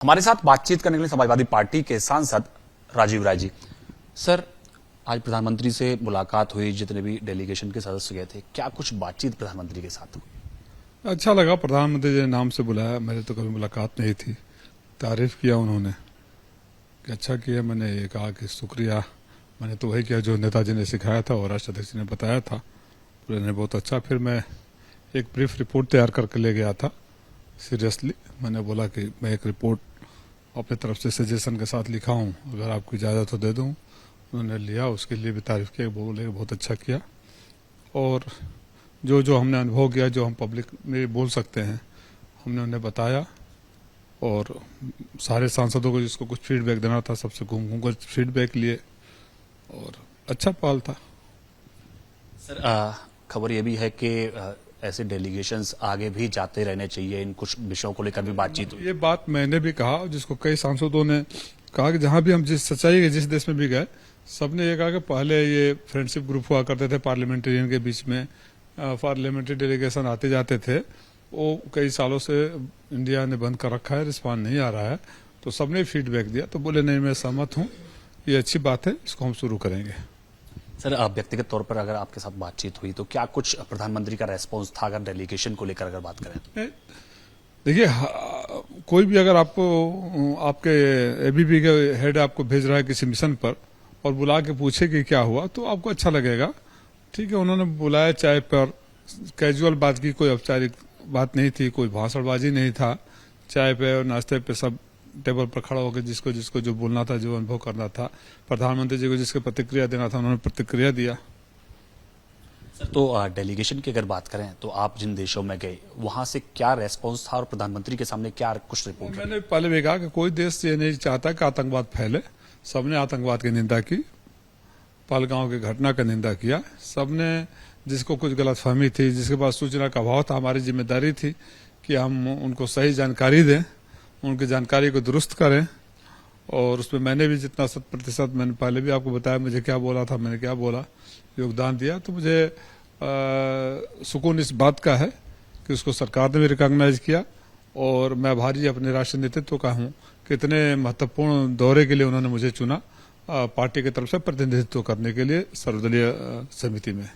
हमारे साथ बातचीत करने के लिए समाजवादी पार्टी के सांसद राजीव राय जी। सर, आज प्रधानमंत्री से मुलाकात हुई, जितने भी डेलीगेशन के सदस्य गए थे, क्या कुछ बातचीत प्रधानमंत्री के साथ हुई? अच्छा लगा, प्रधानमंत्री जी ने नाम से बुलाया। मेरे तो कभी मुलाकात नहीं थी। तारीफ किया उन्होंने कि अच्छा किया। मैंने ये कहा कि शुक्रिया। मैंने तो वही किया जो नेताजी ने सिखाया था और राष्ट्राध्यक्ष ने बताया था। तो उन्होंने बहुत अच्छा। फिर मैं एक ब्रीफ रिपोर्ट तैयार करके ले गया था। सीरियसली मैंने बोला कि मैं एक रिपोर्ट अपने तरफ से सजेशन के साथ लिखा हूँ, अगर आपको इजाज़त हो दे दूँ। उन्होंने लिया, उसके लिए भी तारीफ किया, बोले बहुत अच्छा किया। और जो जो हमने अनुभव किया, जो हम पब्लिक में बोल सकते हैं, हमने उन्हें बताया। और सारे सांसदों को जिसको कुछ फीडबैक देना था, सबसे घूम घूम कर फीडबैक लिए और अच्छा पहल था। सर, खबर यह भी है कि ऐसे डेलीगेशंस आगे भी जाते रहने चाहिए, इन कुछ विषयों को लेकर भी बातचीत हुई। ये बात मैंने भी कहा, जिसको कई सांसदों ने कहा कि जहां भी हम जिस सच्चाई के जिस देश में भी गए, सबने ये कहा कि पहले ये फ्रेंडशिप ग्रुप हुआ करते थे पार्लियामेंटेरियन के बीच में, पार्लियामेंट्री डेलीगेशन आते जाते थे। वो कई सालों से इंडिया ने बंद कर रखा है, रिस्पॉन्स नहीं आ रहा है। तो सबने फीडबैक दिया, तो बोले नहीं, मैं सहमत हूँ, ये अच्छी बात है, इसको हम शुरू करेंगे। सर, व्यक्तिगत तौर पर अगर आपके साथ बातचीत हुई तो क्या कुछ प्रधानमंत्री का रेस्पॉन्स था, अगर डेलीगेशन को लेकर अगर बात करें? देखिए, कोई भी अगर आपको आपके एबीपी के हेड आपको भेज रहा है किसी मिशन पर और बुला के पूछे कि क्या हुआ, तो आपको अच्छा लगेगा। ठीक है, उन्होंने बुलाया चाय पर, कैजुअल बात की, कोई औपचारिक बात नहीं थी, कोई भाषणबाजी नहीं था। चाय पे और नाश्ते पे सब टेबल पर खड़ा होकर जिसको जिसको जो बोलना था, जो अनुभव करना था, प्रधानमंत्री जी को जिसको प्रतिक्रिया देना था, उन्होंने प्रतिक्रिया दिया। सर, तो डेलीगेशन की अगर बात करें तो आप जिन देशों में गए, वहां से क्या रेस्पॉन्स था और प्रधानमंत्री के सामने क्या कुछ रिपोर्ट? मैंने पहले भी कहा कि कोई देश ये नहीं चाहता कि आतंकवाद फैले। सबने आतंकवाद की निंदा की, पहलगांव की घटना का निंदा किया। सबने, जिसको कुछ गलतफहमी थी, जिसके पास सूचना का अभाव था, हमारी जिम्मेदारी थी कि हम उनको सही जानकारी दें, उनकी जानकारी को दुरुस्त करें। और उसमें मैंने भी जितना 100%, मैंने पहले भी आपको बताया मुझे क्या बोला था, मैंने क्या बोला, योगदान दिया। तो मुझे सुकून इस बात का है कि उसको सरकार ने भी रिकॉग्नाइज किया। और मैं आभारी अपने राष्ट्रीय नेतृत्व का हूँ कि इतने महत्वपूर्ण दौरे के लिए उन्होंने मुझे चुना, पार्टी की तरफ से प्रतिनिधित्व करने के लिए सर्वदलीय समिति में।